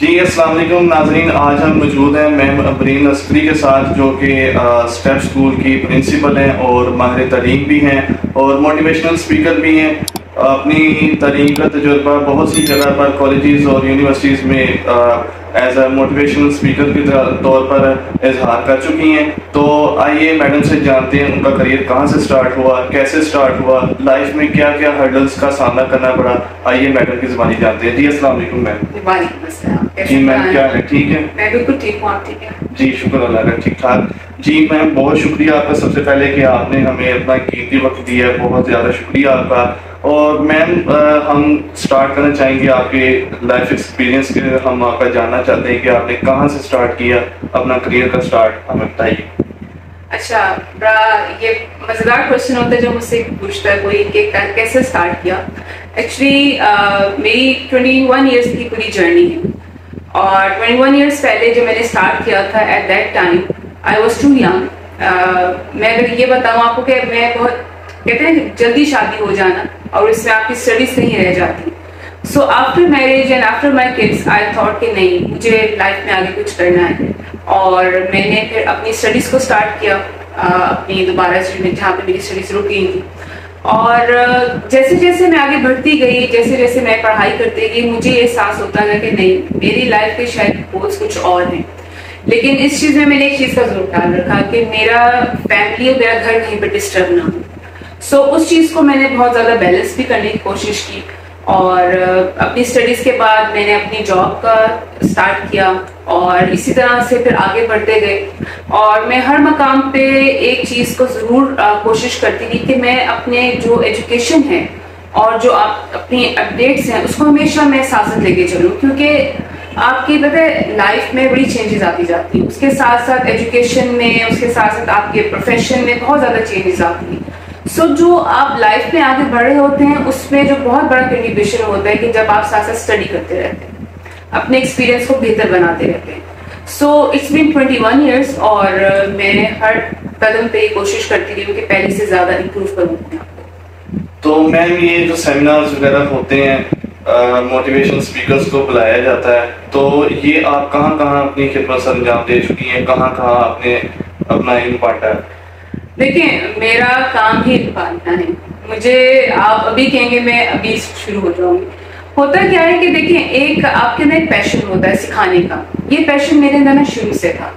جی السلام علیکم ناظرین، آج ہم موجود ہیں میم ابرین عسکری کے ساتھ، جو کہ اسٹیپ اسکول کی پرنسپل ہیں اور ماہر تعلیم بھی ہیں اور موٹیویشنل اسپیکر بھی ہیں. اپنی تعلیم کا تجربہ بہت سی جگہ پر کالجز اور یونیورسٹیز میں ایز اے موٹیویشنل اسپیکر کے طور پر اظہار کر چکی ہیں. تو آئیے میڈم سے جانتے ہیں ان کا کریئر کہاں سے سٹارٹ ہوا، کیسے سٹارٹ ہوا، لائف میں کیا کیا ہرڈلز کا سامنا کرنا پڑا. آئیے میڈم کی زبانی جانتے ہیں. جی السلام علیکم میم. وعلیکم السلام. جی میم کیا ہے، ٹھیک ہے؟ میں بالکل ٹھیک ہوں، آپ ٹھیک ہے؟ جی شکر اللہ کا، ٹھیک ٹھاک. جی میم بہت شکریہ آپ کا سب سے پہلے کہ آپ نے ہمیں اپنا قیمتی وقت دیا ہے، بہت زیادہ شکریہ آپ کا. اور میم ہم سٹارٹ کرنا چاہیں گے آپ کے لائف ایکسپیرینس کے. ہم آپ کا جاننا چاہتے ہیں کہ آپ نے کہاں سے سٹارٹ کیا اپنا کریئر کا سٹارٹ، ہمیں بتائیے. اچھا، بڑا یہ مزیدار کوشچن ہوتا ہے جو مجھ سے پوچھتا ہے کوئی کہ کیسے سٹارٹ کیا. ایکچولی میری 21 ایئرس کی پوری جرنی ہے، اور 21 ایئرس پہلے جو میں نے اسٹارٹ کیا تھا at that time I was too young. میں اگر یہ بتاؤں آپ کو کہ میں بہت کہتے ہیں کہ جلدی شادی ہو جانا اور اس میں آپ کی اسٹڈیز کہیں رہ جاتی. So after marriage and after my kids I thought کہ نہیں، مجھے لائف میں آگے کچھ کرنا ہے. اور میں نے پھر اپنی اسٹڈیز کو اسٹارٹ کیا اپنی دوبارہ سے جہاں پہ میری اسٹڈیز رک گئی تھی. اور جیسے جیسے میں آگے بڑھتی گئی، جیسے جیسے میں پڑھائی کرتی گئی، مجھے یہ احساس ہوتا گیا کہ نہیں، میری لائف کے شاید گولز کچھ اور ہیں. لیکن اس چیز میں نے ایک چیز کا ضرور خیال رکھا کہ میرا فیملی اور میرا گھر کہیں پہ ڈسٹرب نہ ہو. سو اس چیز کو میں نے بہت زیادہ بیلنس بھی کرنے کی کوشش کی. اور اپنی اسٹڈیز کے بعد میں نے اپنی جاب کا اسٹارٹ کیا، اور اسی طرح سے پھر آگے بڑھتے گئے. اور میں ہر مقام پہ ایک چیز کو ضرور کوشش کرتی تھی کہ میں اپنے جو ایجوکیشن ہے اور جو اپنی اپڈیٹس ہیں اس کو ہمیشہ میں ساتھ لے کے چلوں، کیونکہ آپ کی پتہ ہے لائف میں بڑی چینجز آتی جاتی ہیں. اس کے ساتھ ساتھ ایجوکیشن میں، اس کے ساتھ ساتھ آپ کے پروفیشن میں بہت زیادہ چینجز آتی ہیں. سو جو آپ لائف میں آگے بڑھ رہے ہوتے ہیں اس میں جو بہت بڑا کنٹریبیوشن ہوتا ہے کہ جب آپ ساتھ ساتھ اسٹڈی کرتے رہتے ہیں، اپنے ایکسپیرینس کو بہتر بناتے رہتے ہیں. سو اٹس بین 21 ایئرس، اور میں ہر قدم پہ یہ کوشش کرتی رہی ہوں کہ پہلے سے زیادہ امپروو کروں اپنے آپ کو. تو میم یہ جو سیمینارز وغیرہ ہوتے ہیں، موٹیویشن اسپیکرز کو بلایا جاتا ہے، تو یہ آپ کہاں کہاں اپنی خدمت سر انجام دے چکی ہیں، کہاں کہاں آپ نے اپنا علم بانٹا ہے؟ دیکھیں، میرا کام ہی بانٹنا ہے. مجھے آپ ابھی کہیں گے میں ابھی شروع ہو جاؤں گی. ہوتا کیا ہے کہ دیکھیں، ایک آپ کے اندر ایک پیشن ہوتا ہے سکھانے کا. یہ پیشن میرے اندر شروع سے تھا.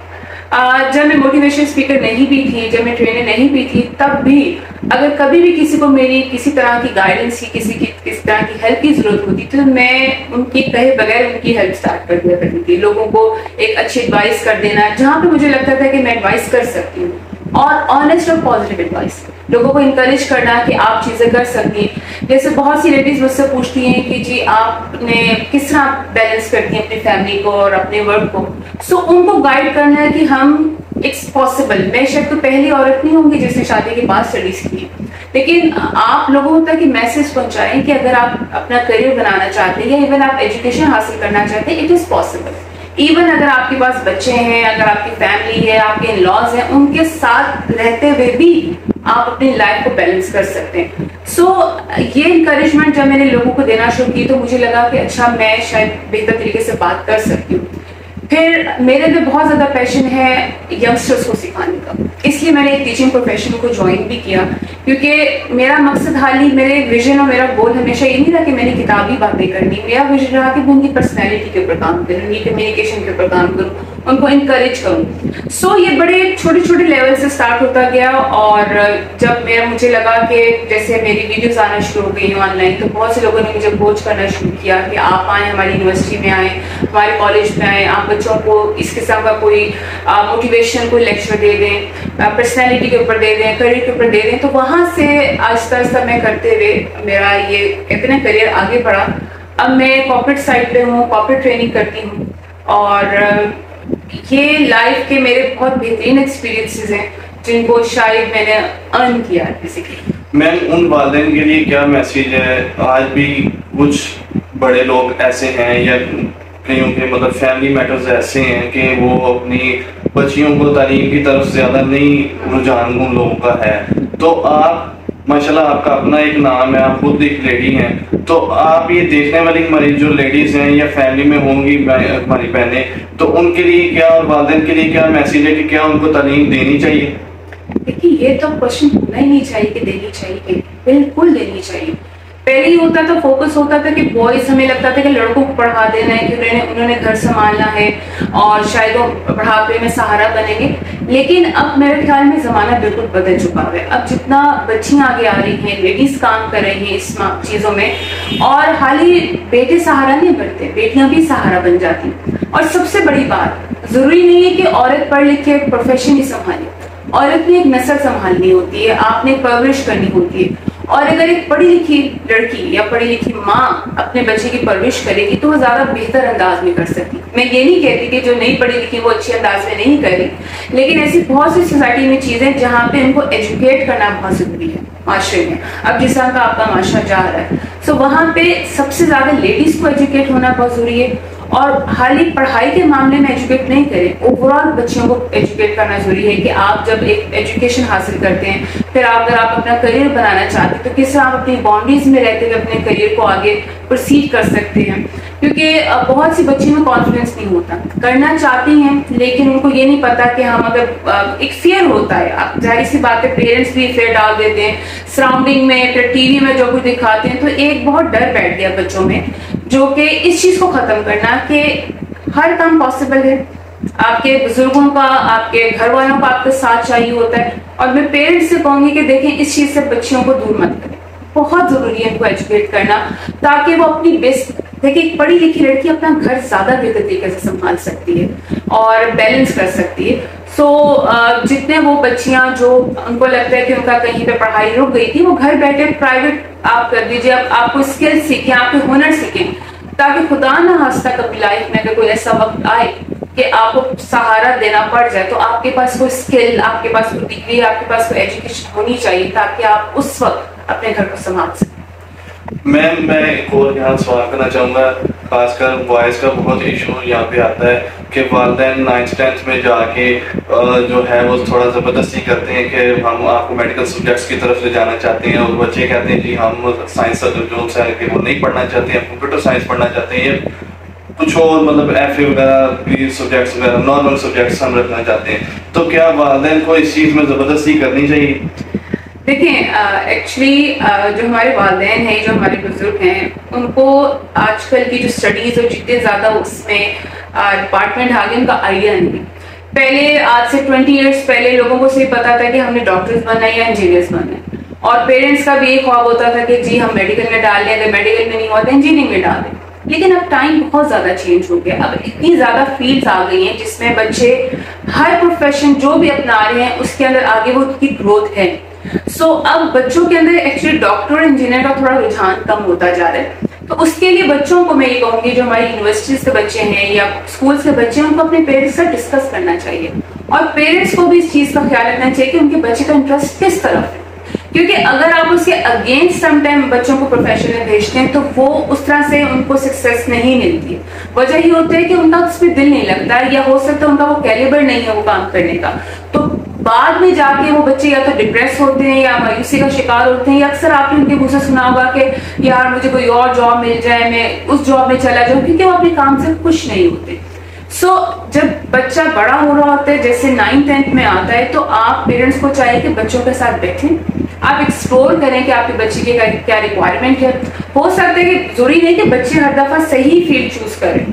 جب میں موٹیویشن اسپیکر نہیں بھی تھی، جب میں ٹرینر نہیں بھی تھی، تب بھی اگر کبھی بھی کسی کو میری کسی طرح کی گائیڈنس کی، کسی طرح کی ہیلپ کی ضرورت ہوتی تو میں ان کی کہے بغیر ان کی ہیلپ اسٹارٹ کر دیا کرتی تھی. لوگوں کو ایک اچھی ایڈوائس کر دینا جہاں پہ مجھے لگتا تھا کہ میں ایڈوائس کر سکتی ہوں، اور آنیسٹ اور پازیٹیو ایڈوائس، لوگوں کو انکریج کرنا کہ آپ چیزیں کر سکتی ہیں. جیسے بہت سی لیڈیز مجھ سے پوچھتی ہیں کہ جی آپ نے کس طرح بیلنس کرتی ہیں اپنی فیملی کو اور اپنے ورک کو. سو ان کو گائیڈ کرنا ہے کہ ہم اٹس پاسبل. میں شاید کوئی پہلی عورت نہیں ہوں گی جس نے شادی کے بعد اسٹڈیز کی، لیکن آپ لوگوں تک یہ میسج پہنچائیں کہ اگر آپ اپنا کریئر بنانا چاہتے ہیں یا ایون آپ ایجوکیشن حاصل کرنا چاہتے ہیں، اٹ از پاسبل. ایون اگر آپ کے پاس بچے ہیں، اگر آپ کی فیملی ہے، آپ کے ان لاز ہیں، ان کے ساتھ رہتے ہوئے بھی آپ اپنی لائف کو بیلنس کر سکتے ہیں. سو یہ انکریجمنٹ جب میں نے لوگوں کو دینا شروع کی تو مجھے لگا کہ اچھا میں شاید بہتر طریقے سے بات کر سکتی ہوں. پھر میرے اندر بہت زیادہ پیشن ہے ینگسٹرس کو سکھانے کا، اس لیے میں نے ایک ٹیچنگ پروفیشن کو جوائن بھی کیا. کیونکہ میرا مقصد حال ہی، میرے ویژن اور میرا گول ہمیشہ یہ نہیں رہا کہ میں نے کتابی باتیں کرنی. میرا ویژن رہا کہ میں ان کی پرسنالٹی کے اوپر کام کروں، ان کی کمیونیکیشن کے اوپر کام کروں، ان کو انکریج کروں. سو یہ بڑے چھوٹے چھوٹے لیول سے اسٹارٹ ہوتا گیا. اور جب مجھے لگا کہ جیسے میری ویڈیوز آنا شروع ہو گئی آن لائن، تو بہت سے لوگوں نے مجھے اپروچ کرنا شروع کیا کہ آپ آئیں، ہماری یونیورسٹی میں آئیں، ہمارے کالج میں آئیں، آپ بچوں کو اس قسم کا کوئی موٹیویشن کوئی لیکچر دے دیں، پرسنالٹی کے اوپر دے دیں، کریئر کے اوپر دے دیں. تو وہاں سے آہستہ آہستہ میں کرتے ہوئے میرا یہ اتنا کریئر آگے بڑھا. اب میں کارپوریٹ سائٹ پہ ہوں، کارپوریٹ ٹریننگ کرتی ہوں. اور یہ لائف کے میرے بہت بہترین ایکسپیرینسز ہیں جن کو شاید میں نے ارن کیا ہے بیسیکلی. میم ان والدین کے لیے کیا میسیج ہے؟ آج بھی کچھ بڑے لوگ ایسے ہیں یا کئیوں کے مطلب فیملی میٹرز ایسے ہیں کہ وہ اپنی بچیوں کو تعلیم کی طرف زیادہ نہیں رجحان ان لوگوں کا ہے. تو آپ ماشاءاللہ آپ کا اپنا ایک نام ہے, آپ خود ایک لیڈی ہیں, تو آپ یہ دیکھنے والی ہماری جو لیڈیز ہیں یا فیملی میں ہوں گی ہماری بہنیں, تو ان کے لیے کیا اور والدین کے لیے کیا میسیج ہے کہ کیا ان کو تعلیم دینی چاہیے؟ دیکھیے یہ تو کوشچن ہونا ہی نہیں چاہیے کہ دینی چاہیے, بالکل دینی چاہیے. پہلے ہی ہوتا تھا, فوکس ہوتا تھا کہ بوائز, ہمیں لگتا تھا کہ لڑکوں کو پڑھا دینا ہے کہ انہوں نے گھر سنبھالنا ہے اور شاید وہ بڑھاپے میں سہارا بنیں گے. لیکن اب میرے خیال میں زمانہ بالکل بدل چکا ہے. اب جتنا بچیاں آگے آ رہی ہیں, لیڈیز کام کر رہی ہیں اس چیزوں میں, اور حال ہی بیٹے سہارا نہیں بنتے, بیٹیاں بھی سہارا بن جاتی. اور سب سے بڑی بات, ضروری نہیں ہے کہ عورت پڑھ لکھ کے پروفیشن ہی سنبھالے. عورت نے ایک نسل سنبھالنی ہوتی ہے, آپ نے پرورش کرنی ہوتی ہے. اور اگر ایک پڑھی لکھی لڑکی یا پڑھی لکھی ماں اپنے بچے کی پرورش کرے گی تو وہ زیادہ بہتر انداز میں کر سکتی. میں یہ نہیں کہتی کہ جو نہیں پڑھی لکھی وہ اچھے انداز میں نہیں کرے, لیکن ایسی بہت سی سوسائٹی میں چیزیں جہاں پہ ان کو ایجوکیٹ کرنا بہت ضروری ہے معاشرے میں. اب جس طرح کا آپ کا معاشرہ جا رہا ہے, سو وہاں پہ سب سے زیادہ لیڈیز کو ایجوکیٹ ہونا بہت ضروری ہے. اور خالی پڑھائی کے معاملے میں ایجوکیٹ نہیں کریں, اوور آل بچوں کو ایجوکیٹ کرنا ضروری ہے کہ آپ جب ایک ایجوکیشن حاصل کرتے ہیں, پھر اگر آپ اپنا کریئر بنانا چاہتے ہیں تو کس طرح آپ اپنی باؤنڈریز میں رہتے ہوئے اپنے کریئر کو آگے پروسیڈ کر سکتے ہیں. کیونکہ بہت سی بچیوں میں کانفیڈنس نہیں ہوتا, کرنا چاہتی ہیں لیکن ان کو یہ نہیں پتا کہ ہم اگر ایک فیئر ہوتا ہے. آپ ظاہر سی بات ہے, پیرنٹس بھی فیئر ڈال دیتے ہیں سراؤنڈنگ میں, پھر ٹی وی میں جو کچھ دکھاتے ہیں, تو ایک بہت ڈر بیٹھ گیا بچوں میں, جو کہ اس چیز کو ختم کرنا کہ ہر کام پاسبل ہے. آپ کے بزرگوں کا, آپ کے گھر والوں کا آپ کا ساتھ چاہیے ہوتا ہے. اور میں پیرنٹس سے کہوں گی کہ دیکھیں اس چیز سے بچیوں کو دور مت کریں, بہت ضروری ہے ان کو ایجوکیٹ کرنا تاکہ وہ اپنی بیسٹ, دیکھیں پڑھی لکھی لڑکی اپنا گھر زیادہ بہتر طریقے سے سنبھال سکتی ہے اور بیلنس کر سکتی ہے. سو جتنے وہ بچیاں جو ان کو لگتا ہے کہ ان کا کہیں پہ پڑھائی رک گئی تھی, وہ گھر بیٹھے پرائیویٹ آپ کر دیجیے. اب آپ کو اسکل سیکھیں, آپ کو ہنر سیکھیں, تاکہ خدا نہ خواستہ کبھی لائف میں اگر کوئی ایسا وقت آئے کہ آپ کو سہارا دینا پڑ جائے تو آپ کے پاس کوئی اسکل, آپ کے پاس کوئی ڈگری, آپ کے پاس کوئی ایجوکیشن ہونی چاہیے تاکہ آپ اس وقت اپنے گھر کو سنبھال سکیں. میم میں ایک اور یہاں سوال کرنا چاہوں گا, خاص کر بوائز کا بہت ایشو یہاں پہ آتا ہے کہ والدین 9th 10th میں جا کے جو ہے وہ تھوڑا زبردستی کرتے ہیں کہ ہم آپ کو میڈیکل سبجیکٹس کی طرف لے جانا چاہتے ہیں, اور بچے کہتے ہیں جی ہم سائنس جو ہے کہ وہ نہیں پڑھنا چاہتے ہیں, کمپیوٹر سائنس پڑھنا چاہتے ہیں, یا کچھ اور مطلب ایف اے وغیرہ بھی سبجیکٹس وغیرہ نارمل سبجیکٹس ہم رکھنا چاہتے ہیں. تو کیا والدین کو اس چیز میں زبردستی کرنی چاہیے؟ دیکھیں ایکچولی جو ہمارے والدین ہیں, جو ہمارے بزرگ ہیں, ان کو آج کل کی جو اسٹڈیز اور جتنے زیادہ اس میں ڈپارٹمنٹ آ گئے ان کا آئیڈیا نہیں. پہلے آج سے 20 ایئرس پہلے لوگوں کو صرف پتا تھا کہ ہم نے ڈاکٹرز بننا ہے یا انجینئرس بننا ہے, اور پیرنٹس کا بھی ایک خواب ہوتا تھا کہ جی ہم میڈیکل میں ڈال دیں, اگر میڈیکل میں نہیں ہوا تو انجینئرنگ میں ڈال دیں. لیکن اب ٹائم بہت زیادہ چینج ہو گیا, اب اتنی زیادہ فیلڈز آ گئی ہیں جس میں بچے ہر پروفیشن جو بھی اپنا رہے ہیں اس کے اندر آگے وہ کی گروتھ ہے. سو اب بچوں کے اندر ایکچولی ڈاکٹر اور انجینئر کا تھوڑا رجحان کم ہوتا جا رہا ہے. تو اس کے لیے بچوں کو میں یہ کہوں گی, جو ہماری یونیورسٹیز کے بچے ہیں یا اسکولس کے بچے ہیں, ان کو اپنے پیرنٹس سے ڈسکس کرنا چاہیے, اور پیرنٹس کو بھی اس چیز کا خیال رکھنا چاہیے کہ ان کے بچے کا انٹرسٹ کس طرف ہے. کیونکہ اگر آپ اس کے اگینسٹ سم ٹائم بچوں کو پروفیشن میں بھیجتے ہیں تو وہ اس طرح سے ان کو سکسیس نہیں ملتی ہے. وجہ یہ ہوتی ہے کہ ان کا اس میں دل نہیں لگتا ہے, یا ہو سکتا ہے ان کا وہ کیلیبر نہیں ہے وہ کام کرنے کا. تو بعد میں جا کے وہ بچے یا تو ڈپریس ہوتے ہیں یا مایوسی کا شکار ہوتے ہیں, یا اکثر آپ نے ان کے منہ سے سنا ہوگا کہ یار مجھے کوئی اور جاب مل جائے, میں اس جاب میں چلا جاؤں, کیونکہ وہ اپنے کام سے خوش نہیں ہوتے. سو جب بچہ بڑا ہو رہا ہوتا ہے, جیسے 9th 10th میں آتا ہے, تو آپ پیرنٹس کو چاہیے کہ بچوں کے ساتھ بیٹھیں, آپ ایکسپلور کریں کہ آپ کے بچے کی کیا ریکوائرمنٹ ہے. ہو سکتا ہے کہ ضروری نہیں کہ بچے ہر دفعہ صحیح فیلڈ چوز کریں,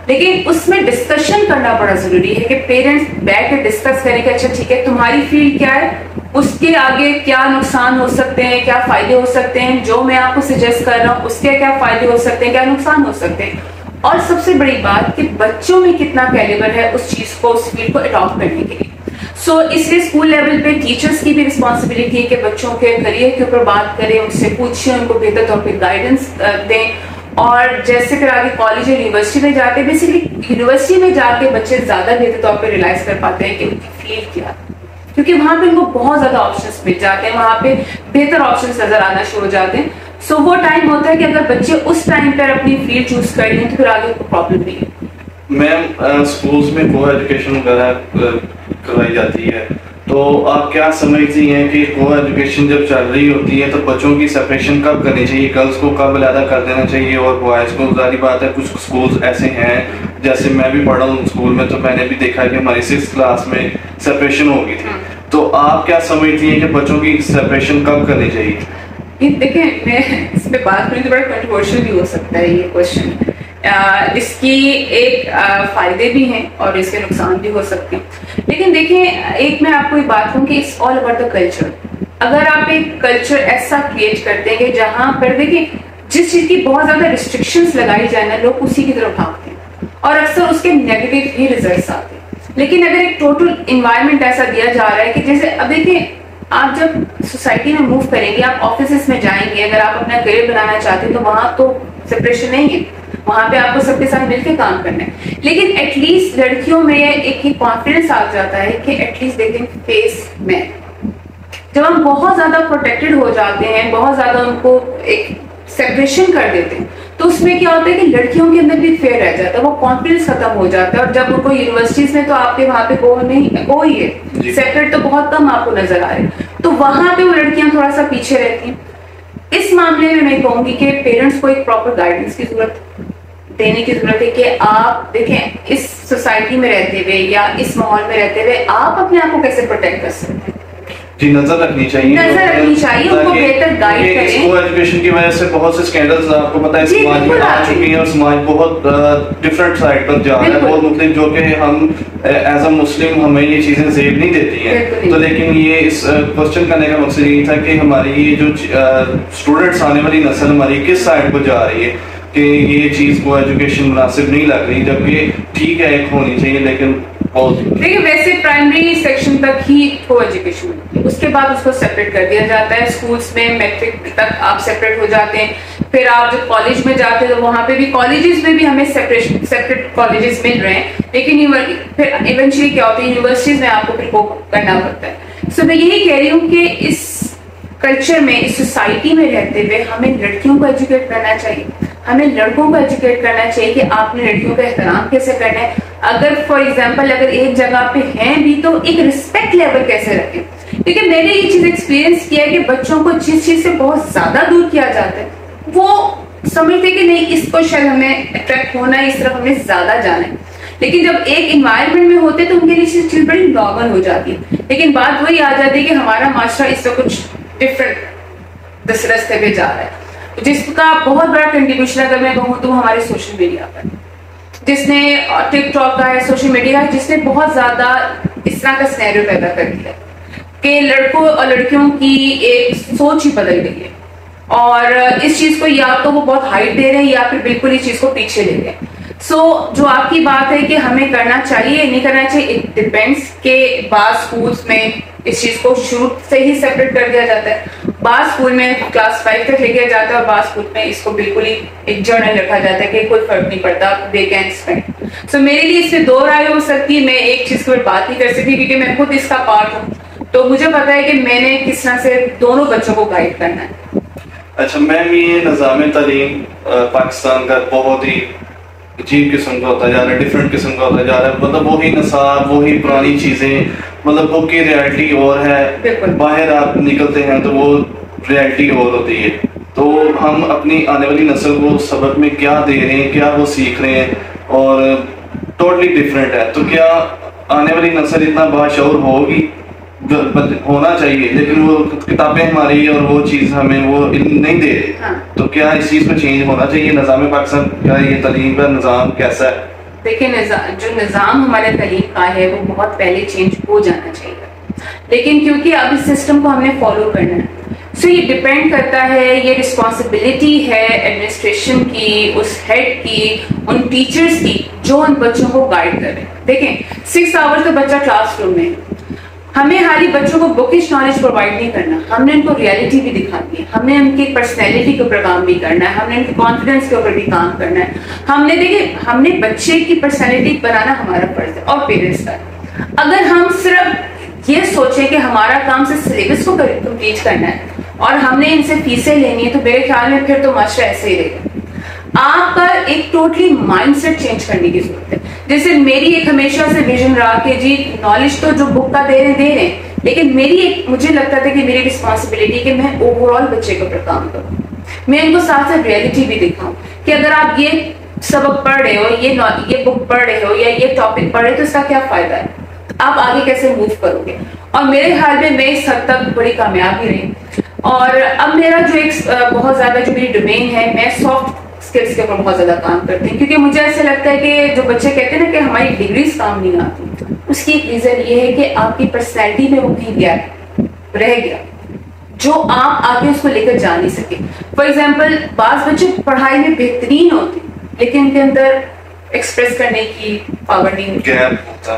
لیکن اس میں ڈسکشن کرنا بڑا ضروری ہے کہ پیرنٹس بیٹھ کے ڈسکس کریں کہ اچھا ٹھیک ہے تمہاری فیلڈ کیا ہے, اس کے آگے کیا نقصان ہو سکتے ہیں, کیا فائدے ہو سکتے ہیں, جو میں آپ کو سجیسٹ کر رہا ہوں اس کے کیا فائدے ہو سکتے ہیں, کیا نقصان ہو سکتے ہیں. اور سب سے بڑی بات کہ بچوں میں کتنا کیلیبر ہے اس چیز کو, اس فیلڈ کو اڈاپٹ کرنے کے لیے. سو اس لیے اسکول لیول پہ ٹیچرس کی بھی رسپانسبلٹی ہے کہ بچوں کے کریئر کے اوپر بات کریں, ان سے پوچھیں, ان کو بہتر طور پہ گائیڈنس دیں. اور جیسے پھر آگے کالج اور یونیورسٹی میں جاتے ہیں, بیسیکلی یونیورسٹی میں جا کے بچے زیادہ بہتر طور پہ ریلائز کر پاتے ہیں کہ ان کی فیلڈ کیا ہے, کیونکہ وہاں پہ ان کو بہت زیادہ آپشنس مل جاتے ہیں, وہاں پہ بہتر آپشنس نظر آنا شروع ہو جاتے ہیں. سو وہ ٹائم ہوتا ہے کہ اگر بچے اس ٹائم پر اپنی فیلڈ چوز کر لیں تو پھر آگے کوئی پرابلم نہیں ہے. میم اسکولس میں کو ایجوکیشن وغیرہ کروائی جاتی ہے, تو آپ کیا سمجھتی ہیں کہ کو ایجوکیشن جب چل رہی ہوتی ہے تو بچوں کی سپریشن کب کرنی چاہیے؟ گرلس کو کب علیحدہ کر دینا چاہیے اور بوائز کو؟ ظاہری بات ہے کچھ اسکولس ایسے ہیں، جیسے میں بھی پڑھا ہوں اسکول میں، تو میں نے بھی دیکھا کہ ہماری 6th کلاس میں سپریشن ہو گئی تھی. تو آپ کیا سمجھتی ہیں کہ بچوں کی سپریشن کب کرنی چاہیے؟ دیکھیں میں اس پہ بات کروں تو بڑا کنٹروورشل بھی ہو سکتا ہے یہ کوشچن. اس کی ایک فائدے بھی ہیں اور اس کے نقصان بھی ہو سکتے ہیں. لیکن دیکھیں ایک میں آپ کو یہ بات ہوں کہ it's all about the culture. اگر آپ ایک کلچر ایسا کریٹ کرتے ہیں کہ جہاں پر دیکھیں جس چیز کی بہت زیادہ ریسٹرکشنز لگائی جائیں نا، لوگ اسی کی طرف بھاگتے ہیں اور اکثر اس کے نیگیٹو ہی ریزلٹس آتے ہیں. لیکن اگر ایک ٹوٹل انوائرمنٹ ایسا دیا جا رہا ہے کہ جیسے اب دیکھیں آپ جب سوسائٹی میں موو کریں گے، آپ آفیسز میں جائیں گے، اگر آپ اپنا کیریئر بنانا چاہتے ہیں تو وہاں تو سپریشن نہیں ہے، وہاں پہ آپ کو سب کے ساتھ مل کے کام کرنا ہے. لیکن ایٹ لیسٹ لڑکیوں میں ایک ہی کانفیڈنس آ جاتا ہے کہ at least they can face men. جب ہم بہت زیادہ پروٹیکٹڈ ہو جاتے ہیں، بہت زیادہ ان کو ایک سیپریشن کر دیتے ہیں، تو اس میں کیا ہوتا ہے کہ لڑکیوں کے اندر بھی فیئر رہ جاتا ہے، وہ کانفیڈنس ختم ہو جاتا ہے. اور جب ان کو یونیورسٹیز میں تو آپ کے وہاں پہ کوئی ہے سیپریٹ تو بہت کم آپ کو نظر آ رہے ہیں، تو وہاں پہ وہ لڑکیاں تھوڑا سا پیچھے رہتی ہیں. اس معاملے میں میں کہوں گی کہ پیرنٹس کو ایک پراپر گائیڈنس کی ضرورت دینے کی ضرورت ہے کہ آپ دیکھیں اس سوسائٹی میں رہتے ہوئے یا اس ماحول میں رہتے ہوئے آپ اپنے آپ کو کیسے پروٹیکٹ کر سکتے ہیں. جی نظر رکھنی چاہیے، ان کو بہتر گائیڈ کریں. اس کو ایجوکیشن کی وجہ سے بہت سے اسکینڈلز آپ کو پتہ ہے سماج میں آ چکی ہیں اور سماج بہت ڈفرینٹ سائڈ پر جا رہا ہے، بہت مختلف، جو کہ ہم ایز اے مسلم ہمیں یہ چیزیں زیب نہیں دیتی ہیں. تو لیکن یہ اس کوشچن کرنے کا مقصد یہی تھا کہ ہماری یہ جو اسٹوڈنٹس آنے والی نسل ہماری کس سائڈ پر جا رہی ہے کہ یہ چیز کو ایجوکیشن مناسب نہیں لگ رہی، جبکہ ٹھیک ہے ایک ہونی چاہیے. لیکن دیکھیں ویسے پرائمری سیکشن تک ہی کو ایجوکیشن ہوتی ہے، اس کے بعد اس کو سیپریٹ کر دیا جاتا ہے. اسکولس میں میٹرک تک آپ سیپریٹ ہو جاتے ہیں، پھر آپ جب کالج میں جاتے ہیں تو وہاں پہ بھی کالجز میں بھی ہمیں سیپریٹ کالجز مل رہے ہیں. لیکن پھر ایونچولی کیا ہوتا ہے یونیورسٹیز میں آپ کو پھر وہ کرنا پڑتا ہے. سو میں یہی کہہ رہی ہوں کہ اس کلچر میں، اس سوسائٹی میں رہتے ہوئے ہمیں لڑکیوں کو ایجوکیٹ کرنا چاہیے، ہمیں لڑکوں کو ایجوکیٹ کرنا چاہیے کہ آپ نے لڑکیوں کا احترام کیسے کرنا ہے. اگر فار ایگزامپل اگر ایک جگہ پہ ہیں بھی تو ایک رسپیکٹ لیول کیسے رکھیں. کیونکہ میں نے یہ چیز ایکسپیرینس کیا ہے کہ بچوں کو جس چیز سے بہت زیادہ دور کیا جاتا ہے وہ سمجھتے کہ نہیں اس کو شاید ہمیں اٹریکٹ ہونا ہے، اس طرف ہمیں زیادہ جانا ہے. لیکن جب ایک انوائرمنٹ میں ہوتے تو ان کے لیے چیز بڑی نارمل ہو جاتی ہے. لیکن بات وہی آ جاتی ہے کہ ہمارا معاشرہ اس سے کچھ ڈفرینٹ اس راستے پہ جا رہا ہے، جس کا بہت بڑا کنٹریبیوشن اگر میں کہوں تو ہمارے سوشل میڈیا پر، جس نے ٹک ٹاک کا ہے، سوشل میڈیا ہے، جس نے بہت زیادہ اس طرح کا سینیریو پیدا کر دیا کہ لڑکوں اور لڑکیوں کی ایک سوچ ہی بدل گئی ہے. اور اس چیز کو یا تو وہ بہت ہائٹ دے رہے ہیں یا پھر بالکل اس چیز کو پیچھے لے گئے. سو جو آپ کی بات ہے کہ ہمیں کرنا چاہیے نہیں کرنا چاہیے، اٹ ڈیپینڈس کہ بعض اسکولس میں اس چیز کو شروع سے ہی سیپریٹ کر دیا جاتا ہے، بعض اسکول میں کلاس 5 تک لے گیا جاتا ہے اور بعض اسکول میں اس کو بالکل ہی ایک جرنل رکھا جاتا ہے کہ کوئی فرق نہیں پڑتا، دے کین اسپینڈ. سو میرے لیے اس سے دو رائے ہو سکتی ہے. میں ایک چیز کے اوپر بات نہیں کر سکتی کیونکہ میں خود اس کا پارٹ ہوں، تو مجھے پتا ہے کہ میں نے کس طرح سے دونوں بچوں کو گائیڈ کرنا ہے. اچھا میم، یہ نظام تعلیم پاکستان کا بہت ہی عجیب قسم کا ہوتا جا رہا ہے، ڈفرینٹ قسم کا ہوتا جا رہا ہے. مطلب وہی نصاب، وہی پرانی چیزیں، مطلب بک کی ریالٹی اور ہے، باہر آپ نکلتے ہیں تو وہ ریالٹی اور ہوتی ہے. تو ہم اپنی آنے والی نسل کو سبق میں کیا دے رہے ہیں، کیا وہ سیکھ رہے ہیں، اور ٹوٹلی ڈفرینٹ ہے. تو کیا آنے والی نسل اتنا باشعور ہوگی؟ ہونا چاہیے، لیکن وہ کتابیں ہماری اور وہ چیز ہمیں وہ علم نہیں دے رہے. تو کیا اس چیز کو چینج ہونا چاہیے؟ نظام پاکستان کا یہ تعلیم کا نظام کیسا ہے؟ دیکھیں جو نظام ہمارے تعلیم کا ہے وہ بہت پہلے چینج ہو جانا چاہیے، لیکن کیونکہ اب اس سسٹم کو ہم نے فالو کرنا ہے، سو یہ ڈیپینڈ کرتا ہے، یہ رسپانسبلٹی ہے ایڈمنسٹریشن کی، اس ہیڈ کی، ان ٹیچرز کی جو ان بچوں کو گائیڈ کر رہے ہیں. دیکھیں 6 آورز تو بچہ کلاس روم میں، ہمیں خالی بچوں کو بکش نالج پرووائڈ نہیں کرنا، ہم نے ان کو ریالٹی بھی دکھانی ہے، ہم نے ان کی پرسنالٹی کے اوپر کام بھی کرنا ہے، ہم نے ان کی کانفیڈنس کے اوپر بھی کام کرنا ہے. ہم نے بچے کی پرسنالٹی بنانا ہمارا فرض ہے اور پیرنٹس کا. اگر ہم صرف یہ سوچیں کہ ہمارا کام صرف سلیبس کو کمپلیٹ کرنا ہے اور ہم نے ان سے فیسیں لینی ہے تو میرے خیال میں پھر تو معاشرہ ایسے ہی رہے گا. آپ کا ایک ٹوٹلی مائنڈ سیٹ چینج کرنے کی ضرورت ہے. جیسے میری ایک ہمیشہ سے ویژن رہا کہ جی نالج تو جو بک کا دے رہے ہیں، لیکن مجھے لگتا تھا کہ میری رسپانسبلٹی کہ میں اوور آل بچے کے اوپر کام کروں, میں ان کو ساتھ ساتھ ریئلٹی بھی دکھاؤں کہ اگر آپ یہ سبق پڑھ رہے ہو, یہ بک پڑھ رہے ہو یا یہ ٹاپک پڑھ رہے ہو تو اس کا کیا فائدہ ہے, آپ آگے کیسے موو کرو گے. اور میرے خیال میں اس حد تک بڑی کامیابی رہی. اور اب میرا جو ایک بہت زیادہ جو میری ڈومین ہے, میں سافٹ اسکلس کے اوپر بہت زیادہ کام کرتی ہوں, کیونکہ مجھے ایسا لگتا ہے کہ جو بچے کہتے ہیں نا کہ ہماری ڈگریز کام نہیں آتی, اس کی ایک ریزن یہ ہے کہ آپ کی پرسنالٹی میں وہ کہیں گیا رہ گیا جو آپ آگے اس کو لے کر جا نہیں سکے. فار ایگزامپل بعض بچے پڑھائی میں بہترین ہوتے لیکن ان کے اندر ایکسپریس کرنے کی پاور نہیں ہوتی,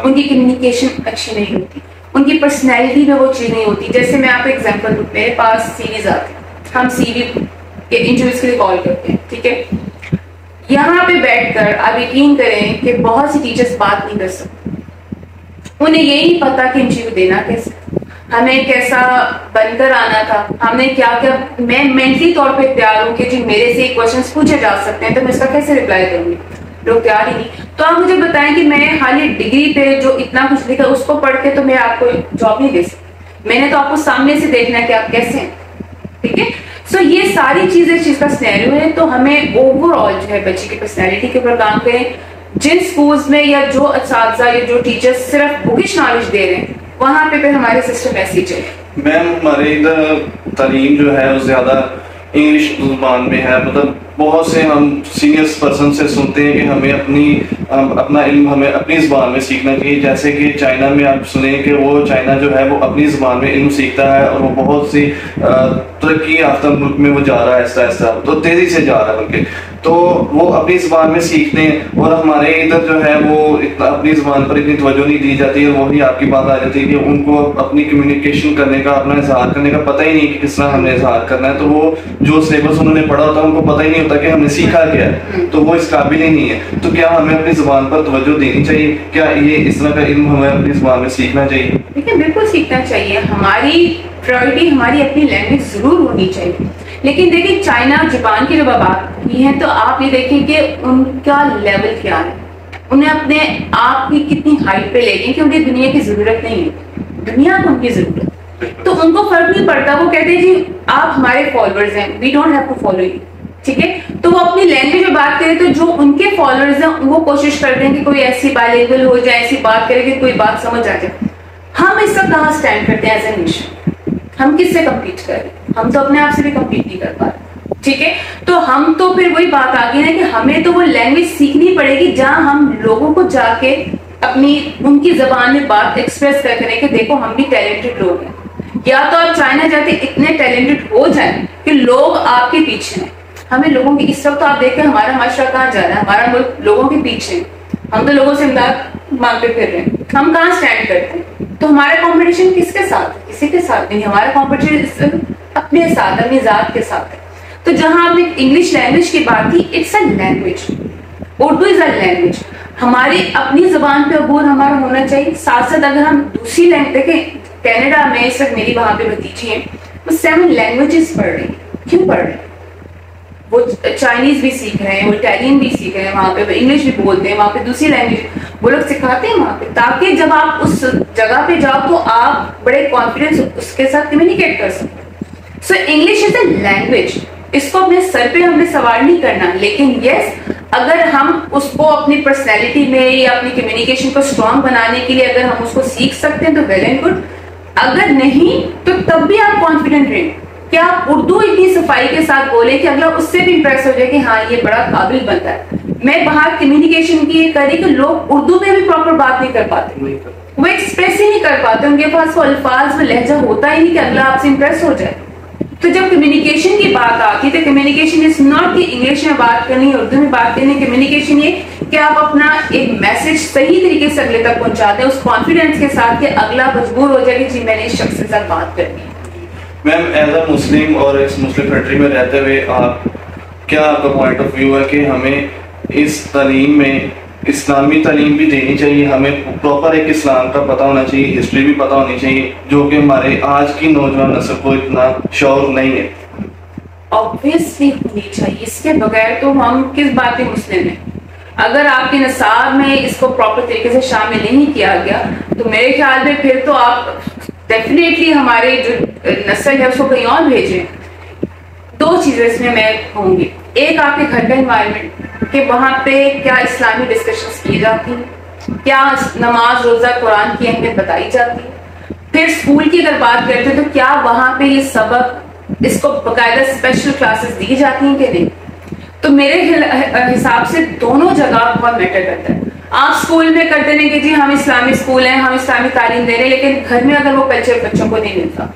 ان کی کمیونیکیشن اچھی نہیں ہوتی, ان کی پرسنالٹی میں وہ چیز نہیں ہوتی. جیسے میں آپ کو ایگزامپل دوں, میرے پاس سیریز آتی ہیں, ہم سی وی کے انٹرویوز کے لیے کال کرتے ہیں, ٹھیک ہے. یہاں پہ بیٹھ کر آپ یقین کریں کہ بہت سی ٹیچرز بات نہیں کر سکتے, انہیں یہ نہیں پتا کہ انٹرویو دینا کیسے, ہمیں کیسا بن کر آنا تھا, ہم نے کیا کیا, میں مینٹلی طور پہ تیار ہوں کہ جی میرے سے کوشچنس پوچھے جا سکتے ہیں تو میں اس کا کیسے رپلائی کروں گی, لوگ تیار ہی نہیں. تو آپ مجھے بتائیں کہ میں خالی ڈگری پہ جو اتنا کچھ لکھا اس کو پڑھ کے تو میں آپ کو جاب نہیں دے سکتی, میں نے تو آپ کو سامنے سے دیکھنا ہے کہ آپ کیسے ہیں, ٹھیک ہے. سو یہ ساری چیزیں اس چیز کا سینیریو ہے. تو ہمیں اوور آل جو ہے بچے کی پرسنالٹی کے اوپر کام کریں. جن اسکولس میں یا جو اساتذہ یا جو ٹیچر صرف بکش نالج دے رہے ہیں وہاں پہ پھر ہمارے سسٹم ایسے ہی چلے. میم ہمارے ادھر تعلیم جو ہے وہ زیادہ انگلش زبان میں ہے, مطلب بہت سے ہم سینئرس پرسن سے سنتے ہیں کہ ہمیں اپنا علم ہمیں اپنی زبان میں سیکھنا چاہیے. جیسے کہ چائنا میں آپ سنیں کہ وہ چائنا جو ہے وہ اپنی زبان میں علم سیکھتا ہے اور وہ بہت سی ترقی یافتہ ملک میں وہ جا رہا ہے آہستہ آہستہ, تو تیزی سے جا رہا ہے بلکہ, تو وہ اپنی زبان میں سیکھتے ہیں. اور ہمارے ادھر جو ہے وہ اتنا اپنی زبان پر اتنی توجہ نہیں دی جاتی ہے. وہی آپ کی بات آ جاتی ہے کہ ان کو اپنی کمیونیکیشن کرنے کا, اپنا اظہار کرنے کا پتہ ہی نہیں کہ کس طرح ہم نے اظہار کرنا ہے. تو وہ جو سلیبس انہوں نے پڑھا ہوتا ہے ان کو پتہ ہی نہیں ہوتا کہ ہم نے سیکھا کیا ہے, تو وہ اس قابل ہی نہیں ہے. تو کیا ہمیں اپنی زبان پر توجہ دینی چاہیے؟ کیا یہ اس طرح کا علم ہمیں اپنی زبان میں سیکھنا چاہیے؟ دیکھیں بالکل سیکھنا چاہیے. ہماری پرائورٹی ہماری اپنی لینگویج ضرور ہونی چاہیے, لیکن دیکھیں چائنا جاپان کی جب بات کی ہے تو آپ یہ دیکھیں کہ ان کا لیول کیا ہے, انہیں اپنے آپ کی کتنی ہائٹ پہ لے گئے کہ انہیں دنیا کی ضرورت نہیں ہے, دنیا کو ان کی ضرورت. تو ان کو فرق نہیں پڑتا, وہ کہتے ہیں جی آپ ہمارے فالوورز ہیں, we don't have to follow you, ٹھیک ہے. تو وہ اپنی لینگویج میں بات کریں تو جو ان کے فالوورز ہیں وہ کوشش کرتے ہیں کہ کوئی ایسی بائی لینگویج ہو جائے, ایسی بات کرے کہ کوئی بات سمجھ آ جائے. ہم اس کا کہاں اسٹینڈ کرتے ہیں ایز اے نیشن؟ ہم کس سے کمپیٹ کر رہے ہیں؟ ہم تو اپنے آپ سے بھی کمپیٹ نہیں کر پا رہے, ٹھیک ہے. تو ہم تو پھر وہی بات آ گئی نا کہ ہمیں تو وہ لینگویج سیکھنی پڑے گی جہاں ہم لوگوں کو جا کے اپنی ان کی زبان میں بات ایکسپریس کر کریں کہ دیکھو ہم بھی ٹیلنٹڈ لوگ ہیں. یا تو آپ چائنا جاتے اتنے ٹیلنٹڈ ہو جائیں کہ لوگ آپ کے پیچھے ہیں. ہمیں لوگوں کی اس وقت آپ دیکھیں ہمارا معاشرہ کہاں جا رہا ہے, ہمارا ملک لوگوں کے پیچھے ہے. ہم تو لوگوں سے امداد مانگتے پھر رہے ہیں, ہم کہاں اسٹینڈ کرتے ہیں؟ تو ہمارا کمپٹیشن کس کے ساتھ ہے؟ کسی کے ساتھ نہیں. ہمارا کمپٹیشن اپنے ساتھ, اپنی ذات کے ساتھ ہے. تو جہاں آپ نے انگلش لینگویج کی بات کی, it's a language, Urdu is a language. ہماری اپنی زبان پہ عبور ہمارا ہونا چاہیے. ساتھ ساتھ اگر ہم دوسری لینگویج دیکھیں, کینیڈا میں اس وقت میری وہاں پہ بھتیجی ہیں, وہ 7 لینگویجز پڑھ رہی ہیں. کیوں پڑھ رہی ہیں؟ وہ چائنیز بھی سیکھ رہے ہیں, وہ اٹیلین بھی سیکھ رہے ہیں, وہاں پہ انگلش بھی بولتے ہیں, وہاں پہ دوسری لینگویج وہ لوگ سکھاتے ہیں وہاں پہ, تاکہ جب آپ اس جگہ پہ جاؤ تو آپ بڑے کانفیڈنس اس کے ساتھ کمیونیکیٹ کر سکتے. سو انگلش از اے لینگویج, اس کو اپنے سر پہ ہم نے سوار نہیں کرنا. لیکن یس, اگر ہم اس کو اپنی پرسنالٹی میں یا اپنی کمیونیکیشن کو اسٹرانگ بنانے کے لیے اگر ہم اس کو سیکھ سکتے ہیں تو ویل اینڈ گڈ. اگر نہیں تو تب بھی آپ کانفیڈنٹ رہیں کہ آپ اردو اتنی صفائی کے ساتھ بولیں کہ اگلا اس سے بھی امپریس ہو جائے کہ ہاں یہ بڑا قابل بنتا ہے. میں باہر کمیونیکیشن کی یہ کری کہ لوگ اردو میں بھی پراپر بات نہیں کر پاتے, وہ ایکسپریس ہی نہیں کر پاتے, ان کے پاس وہ الفاظ وہ لہجہ ہوتا ہی نہیں کہ اگلا آپ سے امپریس ہو جائے. تو جب کمیونیکیشن کی بات آتی ہے تو کمیونیکیشن از ناٹ کہ انگلش میں بات کرنی, اردو میں بات کرنی. کمیونیکیشن یہ کہ آپ اپنا ایک میسج صحیح طریقے سے اگلے تک پہنچاتے ہیں اس کانفیڈنس کے ساتھ کہ اگلا مجبور ہو جائے کہ جی میں نے اس شخص کے ساتھ بات کرنی ہے. میم ایز اے مسلم اور اس مسلم کنٹری میں رہتے ہوئے آپ کیا آپ کا پوائنٹ آف ویو ہے کہ ہمیں اس تعلیم میں اسلامی تعلیم بھی دینی چاہیے, ہمیں پراپر ایک اسلام کا پتہ ہونا چاہیے, ہسٹری بھی پتہ ہونی چاہیے, جو کہ ہمارے آج کی نوجوان نسل کو اتنا شعور نہیں ہے؟ obviously ہونی چاہیے, اس کے بغیر تو ہم کس بات کے مسلم ہیں. اگر آپ کے نصاب میں اس کو پراپر طریقے سے شامل نہیں کیا گیا تو میرے خیال میں پھر تو آپ ڈیفینیٹلی ہمارے جو نسل ہے اس کو کہیں اور بھیجیں. 2 چیزیں اس میں کہوں گی. ایک آپ کے گھر کا انوائرمنٹ کہ وہاں پہ کیا اسلامی ڈسکشنز کی جاتی ہیں, کیا نماز روزہ قرآن کی اہمیت بتائی جاتی ہے. پھر اسکول کی اگر بات کرتے ہیں تو کیا وہاں پہ یہ سبق اس کو باقاعدہ اسپیشل کلاسز دی جاتی ہیں کہ نہیں. تو میرے حساب سے دونوں جگہ بہت میٹر کرتا ہے. آپ اسکول میں کرتے ہیں کہ جی ہم اسلامی اسکول ہیں, ہم اسلامی تعلیم دے رہے ہیں, لیکن گھر میں اگر وہ کلچر بچوں کو نہیں ملتا.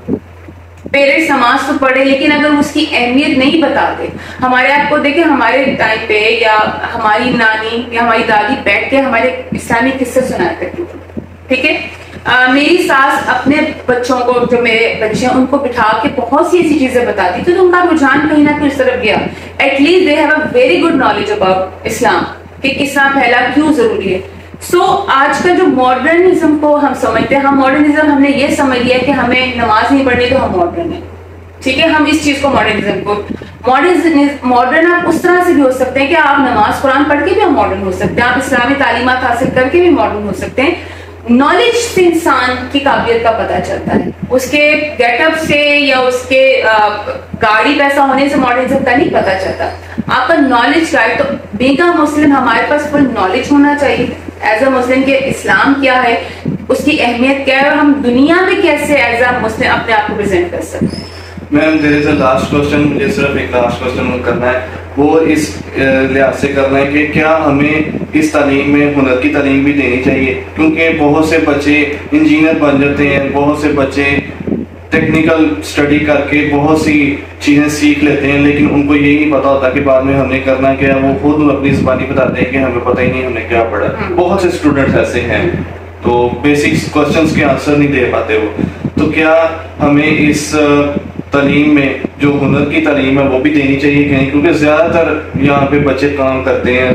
پیرنٹس نماز تو پڑھے لیکن اگر اس کی اہمیت نہیں بتاتے. ہمارے آپ کو دیکھیں ہمارے ٹائم پہ یا ہماری نانی یا ہماری دادی بیٹھ کے ہمارے اسلامی قصے سنایا کرتی تھی. ٹھیک ہے, میری ساس اپنے بچوں کو, جو میرے بچے ہیں ان کو بٹھا کے بہت سی ایسی چیزیں بتاتی تھی تو ان کا رجحان کہیں نہ کہیں اس طرف گیا. At least they have a very good knowledge about Islam کہ اسلام پھیلا کیوں ضروری ہے. سو آج کا جو ماڈرنزم کو ہم سمجھتے ہیں, ہم ماڈرنزم ہم نے یہ سمجھ لیا کہ ہمیں نماز نہیں پڑھنی تو ہم ماڈرن ہیں. ٹھیک ہے, ہم اس چیز کو ماڈرنزم کو ماڈرن آپ اس طرح سے بھی ہو سکتے ہیں کہ آپ نماز قرآن پڑھ کے بھی ہم ماڈرن ہو سکتے ہیں, آپ اسلامی تعلیمات حاصل کر کے بھی ماڈرن ہو سکتے ہیں. نالج سے انسان کی قابلیت کا پتہ چلتا ہے, اس کے گیٹ اپ سے یا اس کے گاڑی پیسہ ہونے سے ماڈرنزم کا نہیں پتہ چلتا. آپ کا نالج کا ہے. تو بینگ اے مسلم ہمارے پاس فل نالج ہونا چاہیے ایز اے مسلم کہ اسلام کیا ہے, اس کی اہمیت کیا ہے, اور ہم دنیا میں کیسے ایز اے مسلم اپنے آپ کو پریزنٹ کر سکتے ہیں. میم دیر از اے لاسٹ کوشچن, مجھے صرف ایک لاسٹ کوشچن کرنا ہے. وہ اس لحاظ سے کرنا ہے کہ کیا ہمیں اس تعلیم میں ہنر کی تعلیم بھی دینی چاہیے, کیونکہ بہت سے بچے انجینئر بن جاتے ہیں, بہت سے بچے ٹیکنیکل اسٹڈی کر کے بہت سی چیزیں سیکھ لیتے ہیں, لیکن ان کو یہی نہیں پتا ہوتا کہ بعد میں ہم نے کرنا کیا. وہ خود اپنی زبانی بتاتے ہیں کہ ہمیں پتہ ہی نہیں ہم نے کیا پڑھا. بہت سے اسٹوڈنٹس ایسے ہیں تو بیسک کوشچنس کے آنسر نہیں دے پاتے وہ. تو کیا ہمیں اس تعلیم میں جو ہنر کی تعلیم ہے وہ بھی دینی چاہیے کہ نہیں, کیونکہ زیادہ تر یہاں پہ بچے کام کرتے ہیں,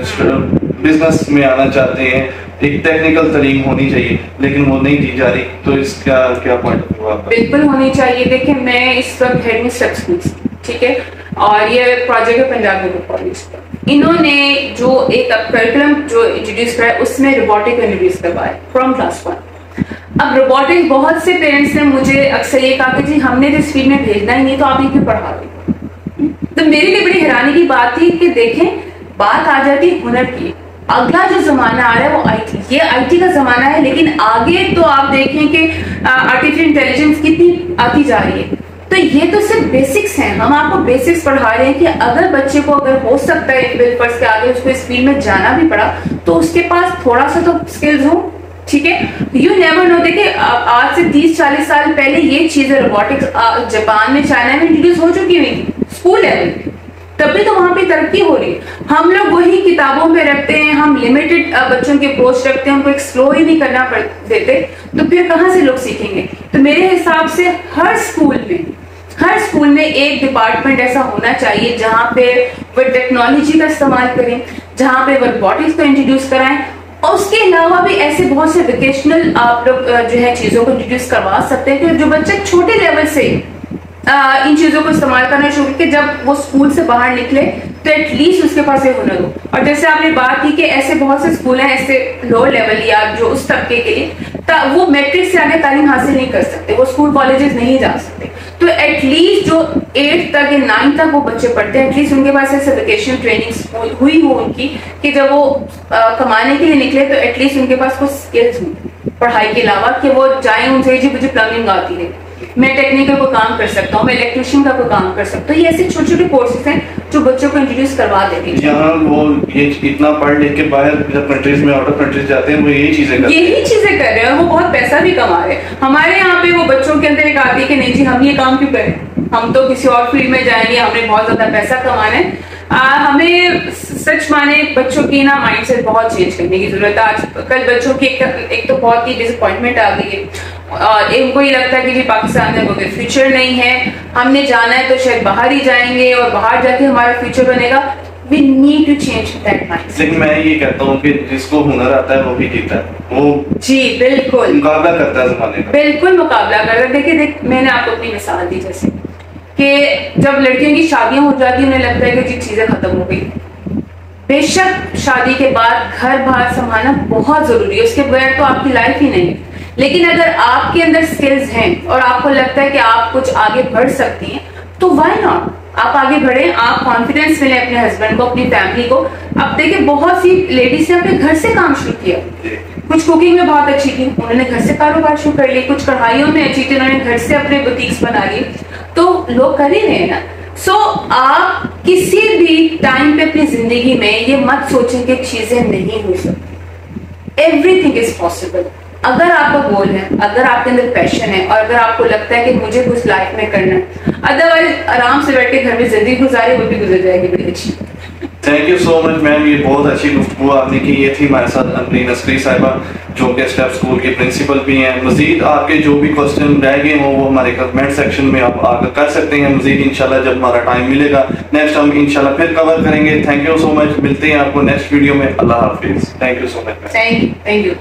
بزنس میں آنا چاہتے ہیں, ایک ٹیکنیکل تعلیم ہونی چاہیے لیکن وہ نہیں دی جا رہی. تو اس کا کیا پوائنٹ ہوا؟ بالکل ہونی چاہیے. دیکھیں میں اس وقت ہیڈ مسٹر اسکولس, ٹھیک ہے, اور یہ پروجیکٹ ہے پنجاب میڈیکل کالج کا. انہوں نے جو ایک کریکولم جو انٹروڈیوس کرا ہے اس میں روبوٹک کو انٹروڈیوس کروایا فرام کلاس 1. اب روبوٹک بہت سے پیرنٹس نے مجھے اکثر یہ کہا کہ جی ہم نے تو اس فیلڈ میں بھیجنا ہی نہیں تو آپ یہ کیوں پڑھا رہے ہیں. تو میرے لیے بڑی حیرانی کی بات تھی کہ دیکھیں بات آ جاتی ہنر کی. اگلا جو زمانہ آ رہا ہے وہ آئی ٹی, یہ آئی ٹی کا زمانہ ہے, لیکن آگے تو آپ دیکھیں کہ آرٹیفیشل انٹیلیجنس کتنی آتی جا رہی ہے. تو یہ تو صرف بیسکس ہیں, ہم آپ کو بیسکس پڑھا رہے ہیں کہ اگر بچے کو اگر ہو سکتا ہے بالفرض کے آگے اس کو اس فیلڈ میں جانا بھی پڑا تو اس کے پاس تھوڑا سا تو اسکلز ہوں. ٹھیک ہے, یو نیور نو. دیکھیں آج سے 30-40 سال پہلے یہ چیزیں روبوٹکس جاپان میں چائنا میں انٹروڈیوس ہو چکی ہوئی تھی اسکول لیول پہ, تبھی تو وہاں پہ ترقی ہو رہی ہے. ہم لوگ وہی کتابوں میں رکھتے ہیں, ہم لمیٹڈ بچوں کے اپروچ رکھتے ہیں, ان کو ایکسپلور ہی نہیں کرنا دیتے, تو پھر کہاں سے لوگ سیکھیں گے. تو میرے حساب سے ہر اسکول میں ایک ڈپارٹمنٹ ایسا ہونا چاہیے جہاں پہ وہ ٹیکنالوجی کا استعمال کریں, جہاں پہ وہ روبوٹکس کو انٹروڈیوس کرائیں, اور اس کے علاوہ بھی ایسے بہت سے ویکیشنل آپ لوگ جو ہے چیزوں کو انٹروڈیوس کروا سکتے ہیں کہ جو بچے چھوٹے لیول سے ان چیزوں کو استعمال کرنا شروع کہ جب وہ اسکول سے باہر نکلے تو ایٹ لیسٹ اس کے پاس یہ ہنر ہو. اور جیسے آپ نے بات کی کہ ایسے بہت سے اسکول ہیں ایسے لو لیول یا جو اس طبقے کے لیے وہ میٹرک سے آگے تعلیم حاصل نہیں کر سکتے, وہ اسکول کالجز نہیں جا سکتے. تو ایٹ لیسٹ جو 8 تک یا 9 تک وہ بچے پڑھتے ہیں, ایٹ لیسٹ ان کے پاس ایسے ویکیشنل ٹریننگس ہوئی ہو ان کی کہ جب وہ کمانے کے لیے نکلے تو ایٹ لیسٹ ان کے پاس کچھ اسکلز ہوں پڑھائی کے علاوہ, کہ وہ جائیں ان سے جی مجھے پلمبنگ آتی ہے, میں ٹیکنیکل کو کام کر سکتا ہوں, میں الیکٹریشین کا کوئی کام کر سکتا ہوں. یہ ایسے چھوٹے چھوٹے کورسز ہیں جو بچوں کو انٹروڈیوس کروا دیتے ہیں. یہاں وہ یہ اتنا پڑھ لکھ کے باہر جب کنٹریز میں آؤٹ آف کنٹریز جاتے ہیں وہ یہی چیزیں کر رہے ہیں, وہ بہت پیسہ بھی کما رہے ہیں. ہمارے یہاں پہ وہ بچوں کے اندر ایک آتی ہے کہ نہیں جی ہم یہ کام کیوں کریں, ہم تو کسی اور فیلڈ میں جائیں گے, ہم نے بہت زیادہ پیسہ کمانا ہے. ہمیں سچ مانے بچوں کی نا مائنڈ سیٹ بہت چینج کرنے کی ضرورت ہے. آج کل بچوں کی ایک تو بہت ہی ڈس اپوائنٹمنٹ آ گئی ہے, اور ان کو یہ لگتا ہے کہ جی پاکستان میں کوئی فیوچر نہیں ہے, ہم نے جانا ہے تو شاید باہر ہی جائیں گے اور باہر جا کے ہمارا فیوچر بنے گا. We need to change that mindset. لیکن میں یہ کہتا ہوں کہ جس کو ہنر آتا ہے وہ بھی جیتا ہے, وہ جی بالکل مقابلہ کرتا ہے زمانے کا, بالکل مقابلہ کرتا ہے. دیکھیں میں نے آپ کو اپنی مثال دی جیسے کہ جب لڑکیوں کی شادیاں ہو جاتی ہیں انہیں لگتا ہے کہ جی چیزیں ختم ہو گئی. بے شک شادی کے بعد گھر باہر سنبھالنا بہت ضروری ہے, اس کے بغیر تو آپ کی لائف ہی نہیں ہے. لیکن اگر آپ کے اندر اسکلز ہیں اور آپ کو لگتا ہے کہ آپ کچھ آگے بڑھ سکتی ہیں تو وائی ناٹ, آپ آگے بڑھیں, آپ کانفیڈینس ملیں اپنے ہسبینڈ کو, اپنی فیملی کو. اب دیکھیں بہت سی لیڈیز نے اپنے گھر سے کام شروع کیا, کچھ کوکنگ میں بہت اچھی تھی, انہوں نے گھر سے کاروبار شروع کر لی, کچھ کڑھائیوں میں اچھی تھی, انہوں نے گھر سے اپنے بوتیکس بنا لیے, تو لوگ کر ہی رہے ہیں نا. سو آپ کسی بھی ٹائم پہ اپنی زندگی میں یہ مت سوچیں کہ چیزیں نہیں ہو سکتی, ایوری تھنگ از پاسبل. اگر آپ کا گول ہے, اگر آپ کے اندر پیشن ہے, اور اگر آپ کو لگتا ہے کہ مجھے کچھ لائف میں کرنا ہے, ادروائز آرام سے بیٹھ کے گھر میں زندگی گزارے, وہ بھی گزر جائے گی بڑی اچھی. تھینک یو سو مچ میم, یہ بہت اچھی گفتگو آپ نے کی. یہ تھی ہمارے ساتھ امبرین عسکری صاحبہ جو کہ اسٹیپ اسکول کی پرنسپل بھی ہیں. مزید آپ کے جو بھی کوشچن رہ گئے ہوں وہ ہمارے کمنٹ سیکشن میں آپ آ کر کر سکتے ہیں. مزید انشاءاللہ جب ہمارا ٹائم ملے گا نیکسٹ ہم انشاءاللہ پھر کور کریں گے. تھینک یو سو مچ, ملتے ہیں آپ کو نیکسٹ ویڈیو میں. اللہ حافظ. Thank you so much. Thank you.